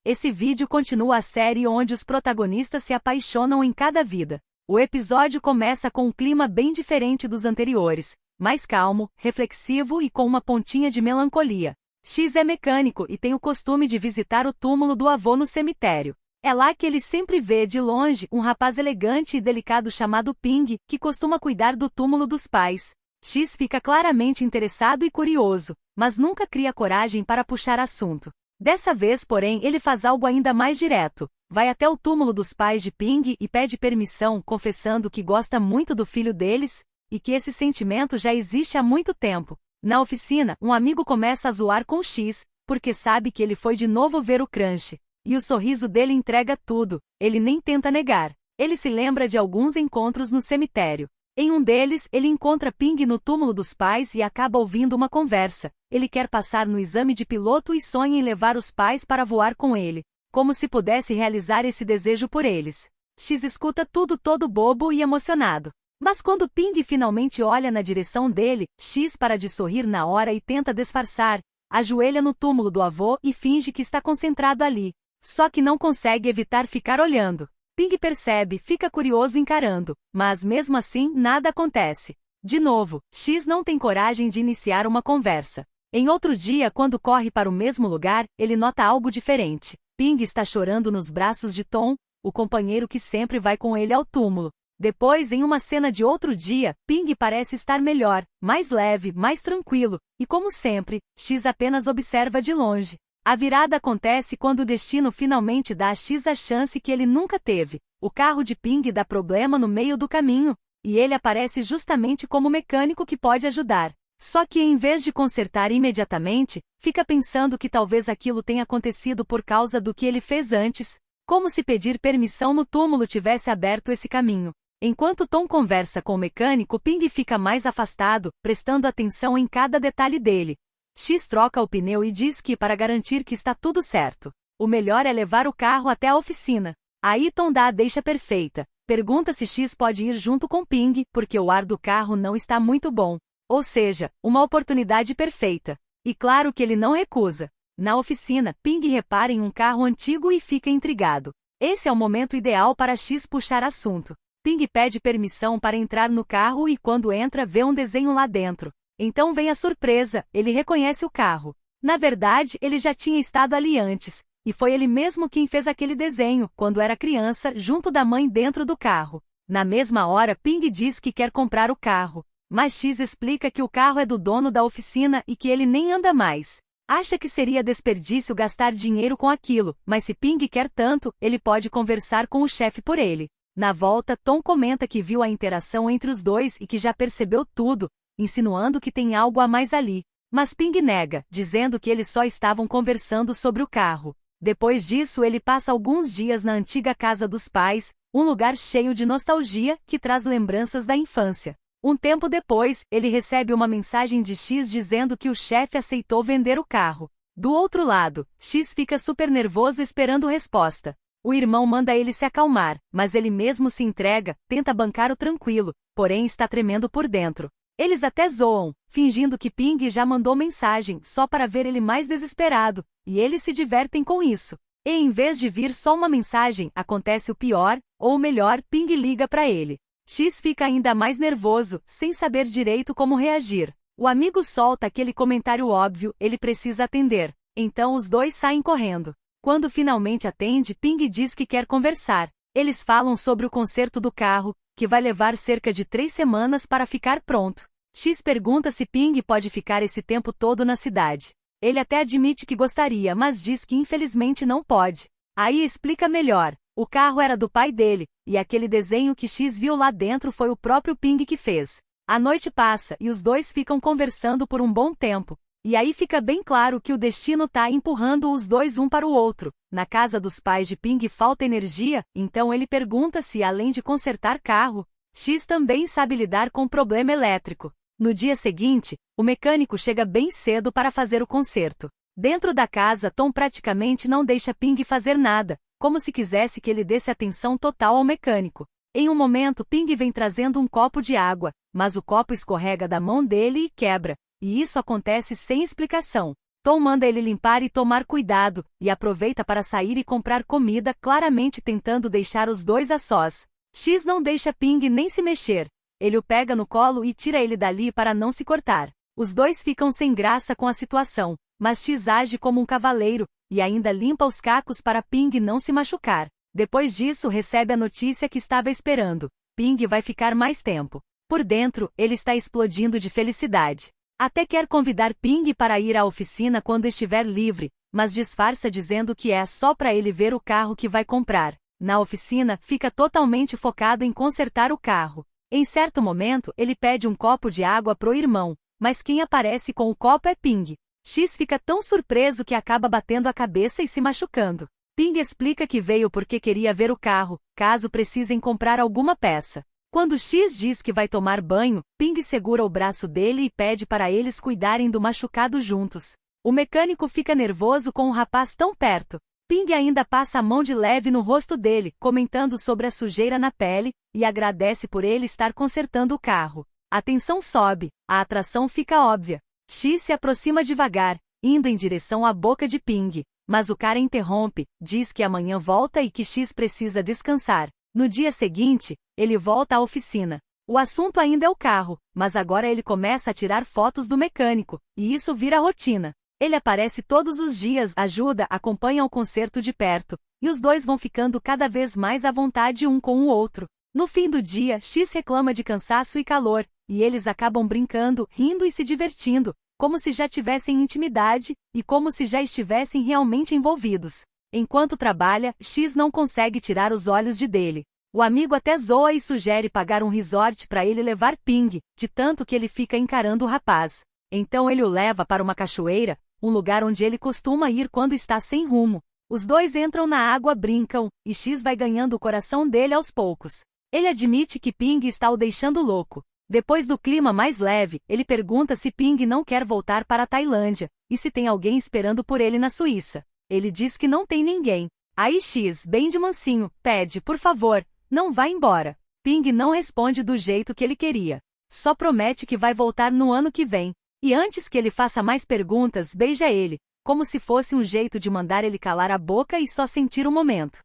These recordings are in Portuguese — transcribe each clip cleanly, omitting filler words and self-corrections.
Esse vídeo continua a série onde os protagonistas se apaixonam em cada vida. O episódio começa com um clima bem diferente dos anteriores, mais calmo, reflexivo e com uma pontinha de melancolia. X é mecânico e tem o costume de visitar o túmulo do avô no cemitério. É lá que ele sempre vê de longe um rapaz elegante e delicado chamado Ping, que costuma cuidar do túmulo dos pais. X fica claramente interessado e curioso, mas nunca cria coragem para puxar assunto. Dessa vez, porém, ele faz algo ainda mais direto. Vai até o túmulo dos pais de Ping e pede permissão, confessando que gosta muito do filho deles, e que esse sentimento já existe há muito tempo. Na oficina, um amigo começa a zoar com X, porque sabe que ele foi de novo ver o Crunch. E o sorriso dele entrega tudo, ele nem tenta negar. Ele se lembra de alguns encontros no cemitério. Em um deles, ele encontra Ping no túmulo dos pais e acaba ouvindo uma conversa. Ele quer passar no exame de piloto e sonha em levar os pais para voar com ele, como se pudesse realizar esse desejo por eles. X escuta tudo todo bobo e emocionado. Mas quando Ping finalmente olha na direção dele, X para de sorrir na hora e tenta disfarçar, ajoelha no túmulo do avô e finge que está concentrado ali. Só que não consegue evitar ficar olhando. Ping percebe, fica curioso encarando, mas mesmo assim nada acontece. De novo, X não tem coragem de iniciar uma conversa. Em outro dia, quando corre para o mesmo lugar, ele nota algo diferente. Ping está chorando nos braços de Tom, o companheiro que sempre vai com ele ao túmulo. Depois, em uma cena de outro dia, Ping parece estar melhor, mais leve, mais tranquilo, e como sempre, X apenas observa de longe. A virada acontece quando o destino finalmente dá a X a chance que ele nunca teve. O carro de Ping dá problema no meio do caminho, e ele aparece justamente como mecânico que pode ajudar. Só que em vez de consertar imediatamente, fica pensando que talvez aquilo tenha acontecido por causa do que ele fez antes, como se pedir permissão no túmulo tivesse aberto esse caminho. Enquanto Tom conversa com o mecânico, Ping fica mais afastado, prestando atenção em cada detalhe dele. X troca o pneu e diz que, para garantir que está tudo certo, o melhor é levar o carro até a oficina. Aí Tom dá a deixa perfeita. Pergunta se X pode ir junto com Ping, porque o ar do carro não está muito bom. Ou seja, uma oportunidade perfeita. E claro que ele não recusa. Na oficina, Ping repara em um carro antigo e fica intrigado. Esse é o momento ideal para X puxar assunto. Ping pede permissão para entrar no carro e quando entra vê um desenho lá dentro. Então vem a surpresa, ele reconhece o carro. Na verdade, ele já tinha estado ali antes, e foi ele mesmo quem fez aquele desenho, quando era criança, junto da mãe dentro do carro. Na mesma hora, Ping diz que quer comprar o carro, mas X explica que o carro é do dono da oficina e que ele nem anda mais. Acha que seria desperdício gastar dinheiro com aquilo, mas se Ping quer tanto, ele pode conversar com o chefe por ele. Na volta, Tom comenta que viu a interação entre os dois e que já percebeu tudo, insinuando que tem algo a mais ali. Mas Ping nega, dizendo que eles só estavam conversando sobre o carro. Depois disso, ele passa alguns dias na antiga casa dos pais, um lugar cheio de nostalgia que traz lembranças da infância. Um tempo depois, ele recebe uma mensagem de X dizendo que o chefe aceitou vender o carro. Do outro lado, X fica super nervoso esperando resposta. O irmão manda ele se acalmar, mas ele mesmo se entrega, tenta bancar o tranquilo, porém está tremendo por dentro. Eles até zoam, fingindo que Ping já mandou mensagem só para ver ele mais desesperado, e eles se divertem com isso. E em vez de vir só uma mensagem, acontece o pior, ou melhor, Ping liga para ele. X fica ainda mais nervoso, sem saber direito como reagir. O amigo solta aquele comentário óbvio, ele precisa atender. Então os dois saem correndo. Quando finalmente atende, Ping diz que quer conversar. Eles falam sobre o conserto do carro, que vai levar cerca de 3 semanas para ficar pronto. X pergunta se Ping pode ficar esse tempo todo na cidade. Ele até admite que gostaria, mas diz que infelizmente não pode. Aí explica melhor. O carro era do pai dele, e aquele desenho que X viu lá dentro foi o próprio Ping que fez. A noite passa e os dois ficam conversando por um bom tempo. E aí fica bem claro que o destino tá empurrando os dois um para o outro. Na casa dos pais de Ping falta energia, então ele pergunta se, além de consertar carro, X também sabe lidar com problema elétrico. No dia seguinte, o mecânico chega bem cedo para fazer o conserto. Dentro da casa, Tom praticamente não deixa Ping fazer nada, como se quisesse que ele desse atenção total ao mecânico. Em um momento, Ping vem trazendo um copo de água, mas o copo escorrega da mão dele e quebra. E isso acontece sem explicação. Tom manda ele limpar e tomar cuidado, e aproveita para sair e comprar comida, claramente tentando deixar os dois a sós. X não deixa Ping nem se mexer. Ele o pega no colo e tira ele dali para não se cortar. Os dois ficam sem graça com a situação, mas X age como um cavaleiro, e ainda limpa os cacos para Ping não se machucar. Depois disso recebe a notícia que estava esperando. Ping vai ficar mais tempo. Por dentro, ele está explodindo de felicidade. Até quer convidar Ping para ir à oficina quando estiver livre, mas disfarça dizendo que é só para ele ver o carro que vai comprar. Na oficina, fica totalmente focado em consertar o carro. Em certo momento, ele pede um copo de água pro irmão, mas quem aparece com o copo é Ping. X fica tão surpreso que acaba batendo a cabeça e se machucando. Ping explica que veio porque queria ver o carro, caso precisem comprar alguma peça. Quando X diz que vai tomar banho, Ping segura o braço dele e pede para eles cuidarem do machucado juntos. O mecânico fica nervoso com o rapaz tão perto. Ping ainda passa a mão de leve no rosto dele, comentando sobre a sujeira na pele, e agradece por ele estar consertando o carro. A tensão sobe, a atração fica óbvia. X se aproxima devagar, indo em direção à boca de Ping, mas o cara interrompe, diz que amanhã volta e que X precisa descansar. No dia seguinte, ele volta à oficina. O assunto ainda é o carro, mas agora ele começa a tirar fotos do mecânico, e isso vira rotina. Ele aparece todos os dias, ajuda, acompanha o concerto de perto, e os dois vão ficando cada vez mais à vontade um com o outro. No fim do dia, X reclama de cansaço e calor, e eles acabam brincando, rindo e se divertindo, como se já tivessem intimidade, e como se já estivessem realmente envolvidos. Enquanto trabalha, X não consegue tirar os olhos de dele. O amigo até zoa e sugere pagar um resort para ele levar Ping, de tanto que ele fica encarando o rapaz. Então ele o leva para uma cachoeira, um lugar onde ele costuma ir quando está sem rumo. Os dois entram na água, brincam, e X vai ganhando o coração dele aos poucos. Ele admite que Ping está o deixando louco. Depois do clima mais leve, ele pergunta se Ping não quer voltar para a Tailândia, e se tem alguém esperando por ele na Suíça. Ele diz que não tem ninguém. Aí X, bem de mansinho, pede, por favor, não vá embora. Ping não responde do jeito que ele queria. Só promete que vai voltar no ano que vem. E antes que ele faça mais perguntas, beija ele, como se fosse um jeito de mandar ele calar a boca e só sentir o momento.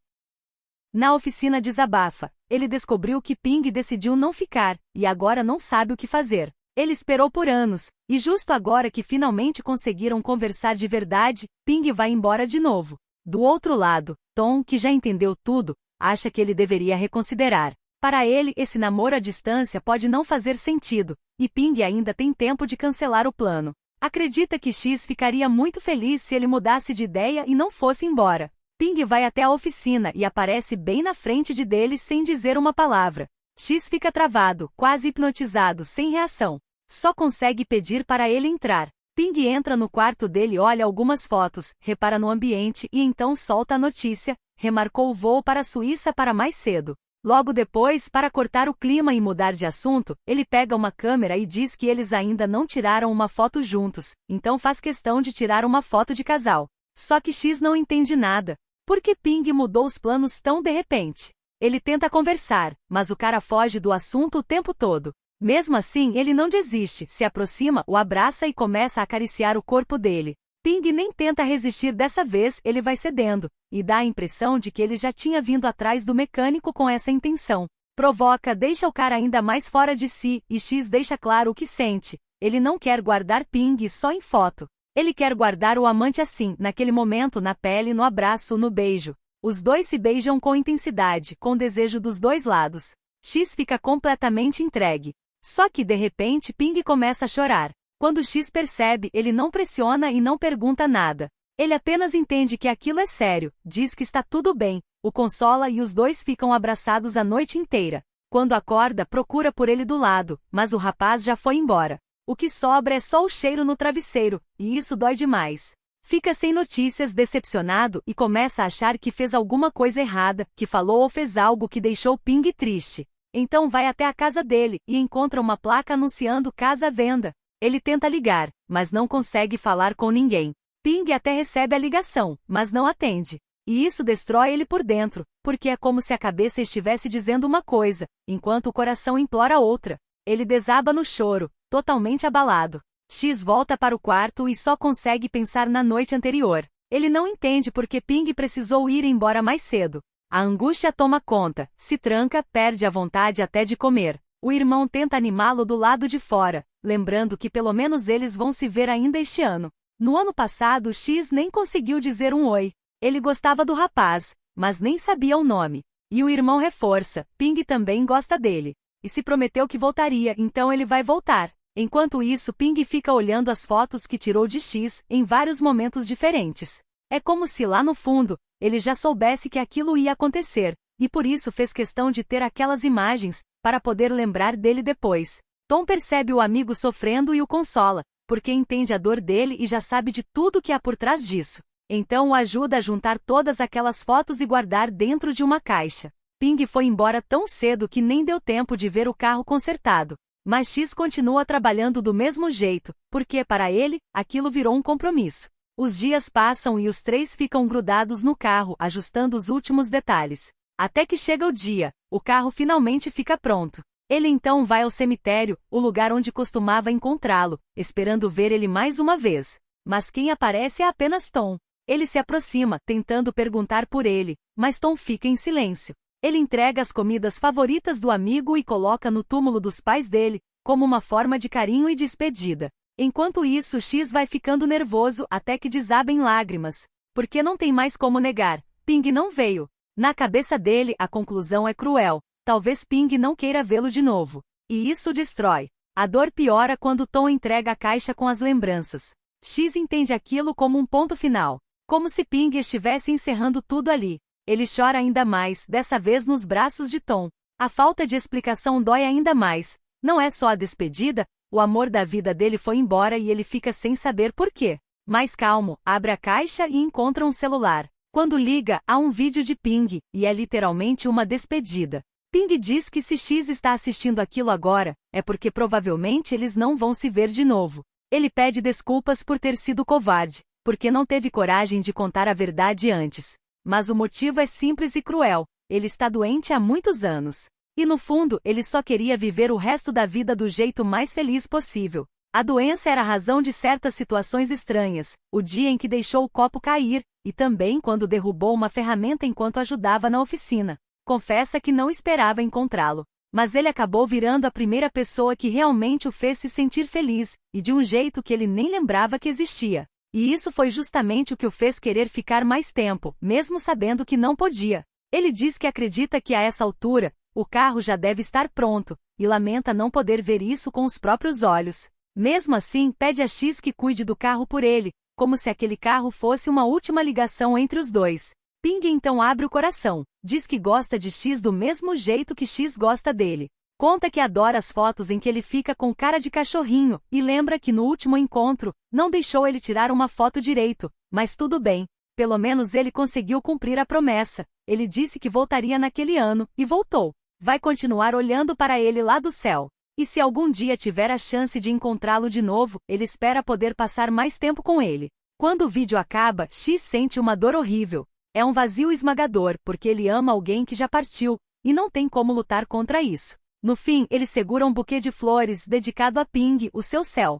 Na oficina desabafa. Ele descobriu que Ping decidiu não ficar, e agora não sabe o que fazer. Ele esperou por anos, e justo agora que finalmente conseguiram conversar de verdade, Ping vai embora de novo. Do outro lado, Tom, que já entendeu tudo, acha que ele deveria reconsiderar. Para ele, esse namoro à distância pode não fazer sentido, e Ping ainda tem tempo de cancelar o plano. Acredita que X ficaria muito feliz se ele mudasse de ideia e não fosse embora. Ping vai até a oficina e aparece bem na frente de dele sem dizer uma palavra. X fica travado, quase hipnotizado, sem reação. Só consegue pedir para ele entrar. Ping entra no quarto dele, olha algumas fotos, repara no ambiente e então solta a notícia: remarcou o voo para a Suíça para mais cedo. Logo depois, para cortar o clima e mudar de assunto, ele pega uma câmera e diz que eles ainda não tiraram uma foto juntos, então faz questão de tirar uma foto de casal. Só que X não entende nada. Por que Ping mudou os planos tão de repente? Ele tenta conversar, mas o cara foge do assunto o tempo todo. Mesmo assim, ele não desiste, se aproxima, o abraça e começa a acariciar o corpo dele. Ping nem tenta resistir dessa vez, ele vai cedendo, e dá a impressão de que ele já tinha vindo atrás do mecânico com essa intenção. Provoca, deixa o cara ainda mais fora de si, e X deixa claro o que sente. Ele não quer guardar Ping só em foto. Ele quer guardar o amante assim, naquele momento, na pele, no abraço, no beijo. Os dois se beijam com intensidade, com desejo dos dois lados. X fica completamente entregue. Só que, de repente, Ping começa a chorar. Quando X percebe, ele não pressiona e não pergunta nada. Ele apenas entende que aquilo é sério, diz que está tudo bem, o consola e os dois ficam abraçados a noite inteira. Quando acorda, procura por ele do lado, mas o rapaz já foi embora. O que sobra é só o cheiro no travesseiro, e isso dói demais. Fica sem notícias, decepcionado, e começa a achar que fez alguma coisa errada, que falou ou fez algo que deixou Ping triste. Então vai até a casa dele, e encontra uma placa anunciando casa à venda. Ele tenta ligar, mas não consegue falar com ninguém. Ping até recebe a ligação, mas não atende. E isso destrói ele por dentro, porque é como se a cabeça estivesse dizendo uma coisa, enquanto o coração implora outra. Ele desaba no choro, totalmente abalado. X volta para o quarto e só consegue pensar na noite anterior. Ele não entende por que Ping precisou ir embora mais cedo. A angústia toma conta, se tranca, perde a vontade até de comer. O irmão tenta animá-lo do lado de fora, lembrando que pelo menos eles vão se ver ainda este ano. No ano passado, X nem conseguiu dizer um oi. Ele gostava do rapaz, mas nem sabia o nome. E o irmão reforça, Ping também gosta dele. E se prometeu que voltaria, então ele vai voltar. Enquanto isso, Ping fica olhando as fotos que tirou de X, em vários momentos diferentes. É como se lá no fundo, ele já soubesse que aquilo ia acontecer, e por isso fez questão de ter aquelas imagens, para poder lembrar dele depois. Tom percebe o amigo sofrendo e o consola, porque entende a dor dele e já sabe de tudo que há por trás disso. Então o ajuda a juntar todas aquelas fotos e guardar dentro de uma caixa. Ping foi embora tão cedo que nem deu tempo de ver o carro consertado. Mas X continua trabalhando do mesmo jeito, porque para ele, aquilo virou um compromisso. Os dias passam e os três ficam grudados no carro, ajustando os últimos detalhes. Até que chega o dia, o carro finalmente fica pronto. Ele então vai ao cemitério, o lugar onde costumava encontrá-lo, esperando ver ele mais uma vez. Mas quem aparece é apenas Tom. Ele se aproxima, tentando perguntar por ele, mas Tom fica em silêncio. Ele entrega as comidas favoritas do amigo e coloca no túmulo dos pais dele, como uma forma de carinho e despedida. Enquanto isso, X vai ficando nervoso até que desaba em lágrimas. Porque não tem mais como negar, Ping não veio. Na cabeça dele, a conclusão é cruel. Talvez Ping não queira vê-lo de novo. E isso destrói. A dor piora quando Tom entrega a caixa com as lembranças. X entende aquilo como um ponto final. Como se Ping estivesse encerrando tudo ali. Ele chora ainda mais, dessa vez nos braços de Tom. A falta de explicação dói ainda mais. Não é só a despedida, o amor da vida dele foi embora e ele fica sem saber por quê. Mais calmo, abre a caixa e encontra um celular. Quando liga, há um vídeo de Ping, e é literalmente uma despedida. Ping diz que se X está assistindo aquilo agora, é porque provavelmente eles não vão se ver de novo. Ele pede desculpas por ter sido covarde, porque não teve coragem de contar a verdade antes. Mas o motivo é simples e cruel. Ele está doente há muitos anos. E no fundo, ele só queria viver o resto da vida do jeito mais feliz possível. A doença era a razão de certas situações estranhas, o dia em que deixou o copo cair, e também quando derrubou uma ferramenta enquanto ajudava na oficina. Confessa que não esperava encontrá-lo. Mas ele acabou virando a primeira pessoa que realmente o fez se sentir feliz, e de um jeito que ele nem lembrava que existia. E isso foi justamente o que o fez querer ficar mais tempo, mesmo sabendo que não podia. Ele diz que acredita que a essa altura, o carro já deve estar pronto, e lamenta não poder ver isso com os próprios olhos. Mesmo assim, pede a X que cuide do carro por ele, como se aquele carro fosse uma última ligação entre os dois. Ping então abre o coração, diz que gosta de X do mesmo jeito que X gosta dele. Conta que adora as fotos em que ele fica com cara de cachorrinho, e lembra que no último encontro, não deixou ele tirar uma foto direito, mas tudo bem. Pelo menos ele conseguiu cumprir a promessa. Ele disse que voltaria naquele ano, e voltou. Vai continuar olhando para ele lá do céu. E se algum dia tiver a chance de encontrá-lo de novo, ele espera poder passar mais tempo com ele. Quando o vídeo acaba, X sente uma dor horrível. É um vazio esmagador, porque ele ama alguém que já partiu, e não tem como lutar contra isso. No fim, ele segura um buquê de flores dedicado a Ping, o seu céu.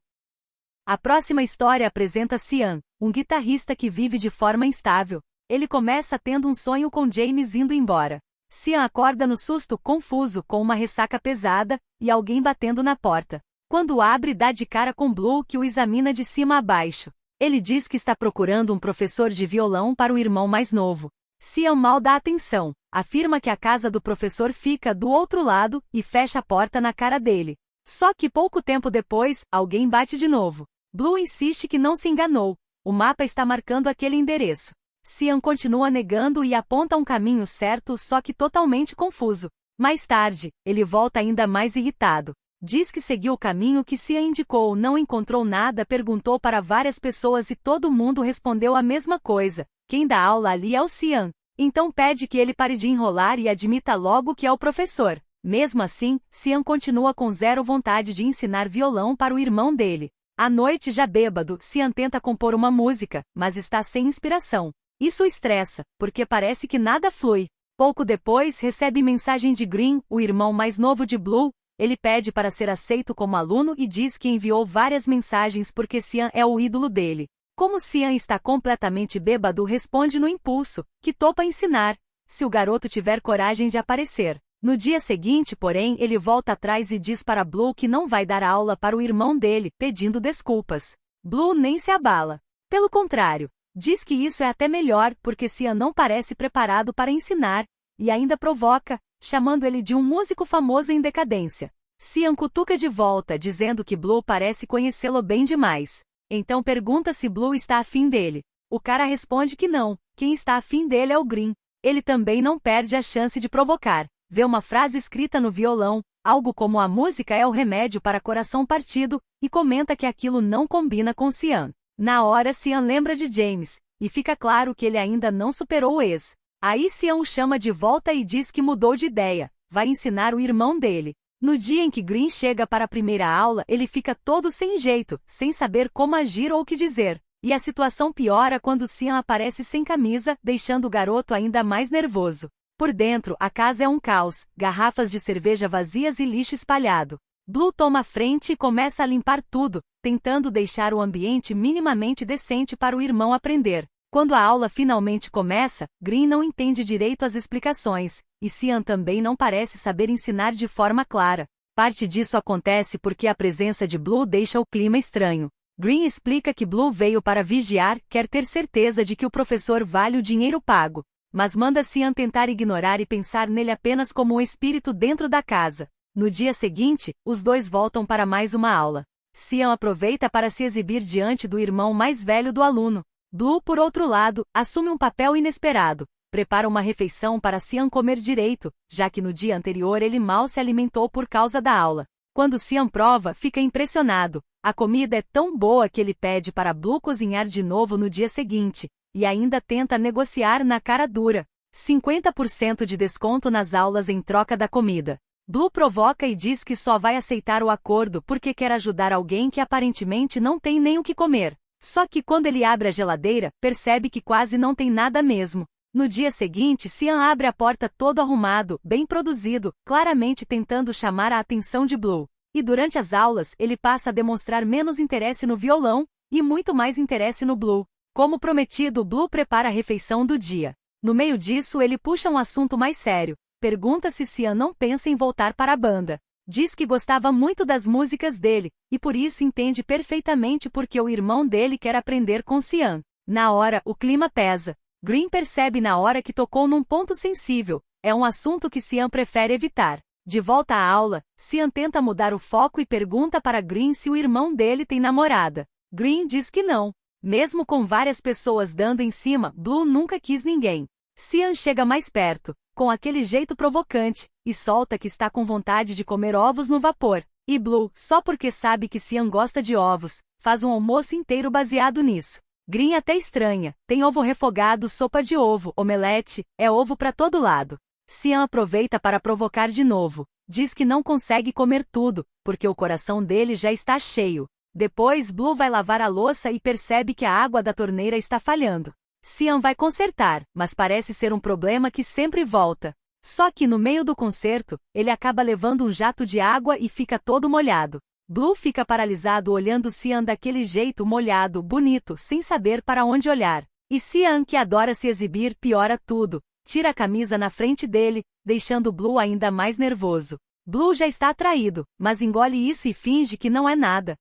A próxima história apresenta Cian, um guitarrista que vive de forma instável. Ele começa tendo um sonho com James indo embora. Cian acorda no susto, confuso, com uma ressaca pesada, e alguém batendo na porta. Quando abre, dá de cara com Blue, que o examina de cima a baixo. Ele diz que está procurando um professor de violão para o irmão mais novo. Cian mal dá atenção, afirma que a casa do professor fica do outro lado, e fecha a porta na cara dele. Só que pouco tempo depois, alguém bate de novo. Blue insiste que não se enganou. O mapa está marcando aquele endereço. Cian continua negando e aponta um caminho certo, só que totalmente confuso. Mais tarde, ele volta ainda mais irritado. Diz que seguiu o caminho que Cian indicou, não encontrou nada, perguntou para várias pessoas e todo mundo respondeu a mesma coisa. Quem dá aula ali é o Cian. Então pede que ele pare de enrolar e admita logo que é o professor. Mesmo assim, Cian continua com zero vontade de ensinar violão para o irmão dele. À noite, já bêbado, Cian tenta compor uma música, mas está sem inspiração. Isso o estressa, porque parece que nada flui. Pouco depois, recebe mensagem de Green, o irmão mais novo de Blue, Ele pede para ser aceito como aluno e diz que enviou várias mensagens porque Cian é o ídolo dele. Como Cian está completamente bêbado, responde no impulso, que topa ensinar, se o garoto tiver coragem de aparecer. No dia seguinte, porém, ele volta atrás e diz para Blue que não vai dar aula para o irmão dele, pedindo desculpas. Blue nem se abala. Pelo contrário, diz que isso é até melhor porque Cian não parece preparado para ensinar, e ainda provoca, chamando ele de um músico famoso em decadência. Cian cutuca de volta, dizendo que Blue parece conhecê-lo bem demais. Então pergunta se Blue está afim dele. O cara responde que não, quem está afim dele é o Green. Ele também não perde a chance de provocar. Vê uma frase escrita no violão, algo como a música é o remédio para coração partido, e comenta que aquilo não combina com Cian. Na hora Cian lembra de James, e fica claro que ele ainda não superou o ex. Aí Cian o chama de volta e diz que mudou de ideia, vai ensinar o irmão dele. No dia em que Green chega para a primeira aula, ele fica todo sem jeito, sem saber como agir ou o que dizer. E a situação piora quando Cian aparece sem camisa, deixando o garoto ainda mais nervoso. Por dentro, a casa é um caos, garrafas de cerveja vazias e lixo espalhado. Blue toma a frente e começa a limpar tudo, tentando deixar o ambiente minimamente decente para o irmão aprender. Quando a aula finalmente começa, Green não entende direito as explicações, e Cian também não parece saber ensinar de forma clara. Parte disso acontece porque a presença de Blue deixa o clima estranho. Green explica que Blue veio para vigiar, quer ter certeza de que o professor vale o dinheiro pago, mas manda Cian tentar ignorar e pensar nele apenas como um espírito dentro da casa. No dia seguinte, os dois voltam para mais uma aula. Cian aproveita para se exibir diante do irmão mais velho do aluno. Blue, por outro lado, assume um papel inesperado. Prepara uma refeição para Cian comer direito, já que no dia anterior ele mal se alimentou por causa da aula. Quando Cian prova, fica impressionado. A comida é tão boa que ele pede para Blue cozinhar de novo no dia seguinte, e ainda tenta negociar na cara dura. 50% de desconto nas aulas em troca da comida. Blue provoca e diz que só vai aceitar o acordo porque quer ajudar alguém que aparentemente não tem nem o que comer. Só que quando ele abre a geladeira, percebe que quase não tem nada mesmo. No dia seguinte, Cian abre a porta todo arrumado, bem produzido, claramente tentando chamar a atenção de Blue. E durante as aulas, ele passa a demonstrar menos interesse no violão, e muito mais interesse no Blue. Como prometido, Blue prepara a refeição do dia. No meio disso, ele puxa um assunto mais sério. Pergunta se Cian não pensa em voltar para a banda. Diz que gostava muito das músicas dele, e por isso entende perfeitamente porque o irmão dele quer aprender com Cian. Na hora, o clima pesa. Green percebe na hora que tocou num ponto sensível. É um assunto que Cian prefere evitar. De volta à aula, Cian tenta mudar o foco e pergunta para Green se o irmão dele tem namorada. Green diz que não. Mesmo com várias pessoas dando em cima, Blue nunca quis ninguém. Cian chega mais perto, com aquele jeito provocante, e solta que está com vontade de comer ovos no vapor. E Blue, só porque sabe que Cian gosta de ovos, faz um almoço inteiro baseado nisso. Green até estranha, tem ovo refogado, sopa de ovo, omelete, é ovo para todo lado. Cian aproveita para provocar de novo. Diz que não consegue comer tudo, porque o coração dele já está cheio. Depois Blue vai lavar a louça e percebe que a água da torneira está falhando. Cian vai consertar, mas parece ser um problema que sempre volta. Só que no meio do concerto, ele acaba levando um jato de água e fica todo molhado. Blue fica paralisado olhando Cian daquele jeito molhado, bonito, sem saber para onde olhar. E Cian, que adora se exibir, piora tudo. Tira a camisa na frente dele, deixando Blue ainda mais nervoso. Blue já está atraído, mas engole isso e finge que não é nada.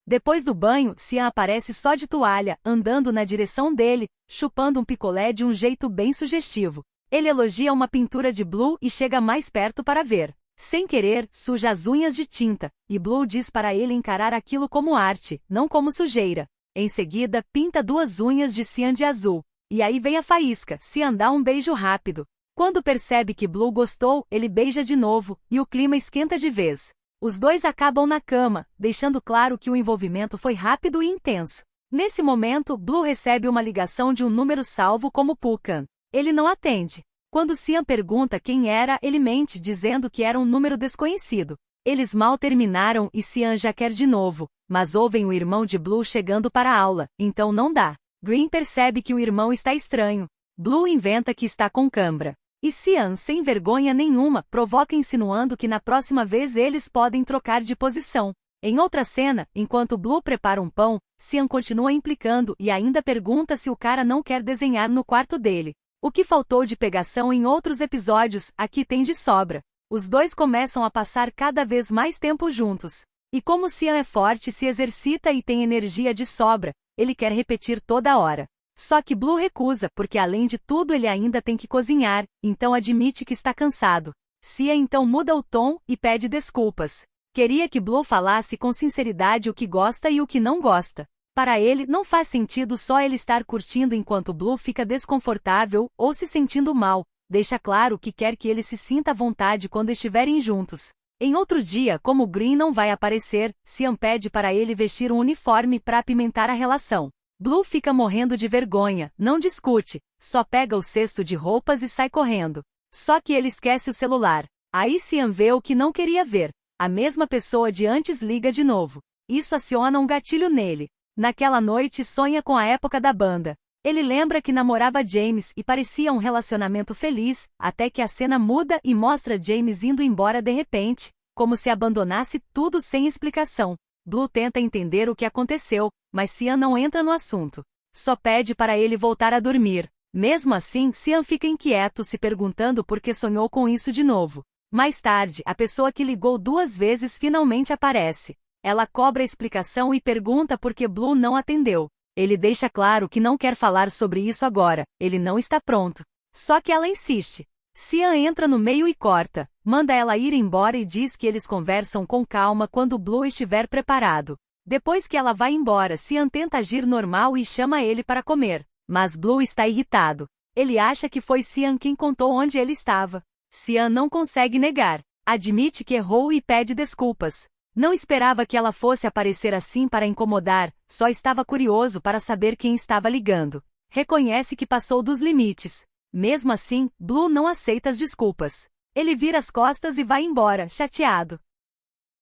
Depois do banho, Cian aparece só de toalha, andando na direção dele, chupando um picolé de um jeito bem sugestivo. Ele elogia uma pintura de Blue e chega mais perto para ver. Sem querer, suja as unhas de tinta, e Blue diz para ele encarar aquilo como arte, não como sujeira. Em seguida, pinta duas unhas de Cian de azul. E aí vem a faísca, Cian dá um beijo rápido. Quando percebe que Blue gostou, ele beija de novo, e o clima esquenta de vez. Os dois acabam na cama, deixando claro que o envolvimento foi rápido e intenso. Nesse momento, Blue recebe uma ligação de um número salvo como Pukan. Ele não atende. Quando Cian pergunta quem era, ele mente dizendo que era um número desconhecido. Eles mal terminaram e Cian já quer de novo, mas ouvem o irmão de Blue chegando para a aula, então não dá. Green percebe que o irmão está estranho. Blue inventa que está com cãibra. E Cian, sem vergonha nenhuma, provoca insinuando que na próxima vez eles podem trocar de posição. Em outra cena, enquanto Blue prepara um pão, Cian continua implicando e ainda pergunta se o cara não quer desenhar no quarto dele. O que faltou de pegação em outros episódios, aqui tem de sobra. Os dois começam a passar cada vez mais tempo juntos. E como Cian é forte, se exercita e tem energia de sobra, ele quer repetir toda hora. Só que Blue recusa, porque além de tudo ele ainda tem que cozinhar, então admite que está cansado. Cian então muda o tom e pede desculpas. Queria que Blue falasse com sinceridade o que gosta e o que não gosta. Para ele, não faz sentido só ele estar curtindo enquanto Blue fica desconfortável ou se sentindo mal. Deixa claro que quer que ele se sinta à vontade quando estiverem juntos. Em outro dia, como Green não vai aparecer, Cian pede para ele vestir um uniforme para apimentar a relação. Blue fica morrendo de vergonha, não discute, só pega o cesto de roupas e sai correndo. Só que ele esquece o celular. Aí Cian vê o que não queria ver. A mesma pessoa de antes liga de novo. Isso aciona um gatilho nele. Naquela noite sonha com a época da banda. Ele lembra que namorava James e parecia um relacionamento feliz, até que a cena muda e mostra James indo embora de repente, como se abandonasse tudo sem explicação. Blue tenta entender o que aconteceu, mas Cian não entra no assunto. Só pede para ele voltar a dormir. Mesmo assim, Cian fica inquieto, se perguntando por que sonhou com isso de novo. Mais tarde, a pessoa que ligou 2 vezes finalmente aparece. Ela cobra a explicação e pergunta por que Blue não atendeu. Ele deixa claro que não quer falar sobre isso agora, ele não está pronto. Só que ela insiste. Cian entra no meio e corta, manda ela ir embora e diz que eles conversam com calma quando Blue estiver preparado. Depois que ela vai embora, Cian tenta agir normal e chama ele para comer. Mas Blue está irritado. Ele acha que foi Cian quem contou onde ele estava. Cian não consegue negar. Admite que errou e pede desculpas. Não esperava que ela fosse aparecer assim para incomodar, só estava curioso para saber quem estava ligando. Reconhece que passou dos limites. Mesmo assim, Blue não aceita as desculpas. Ele vira as costas e vai embora, chateado.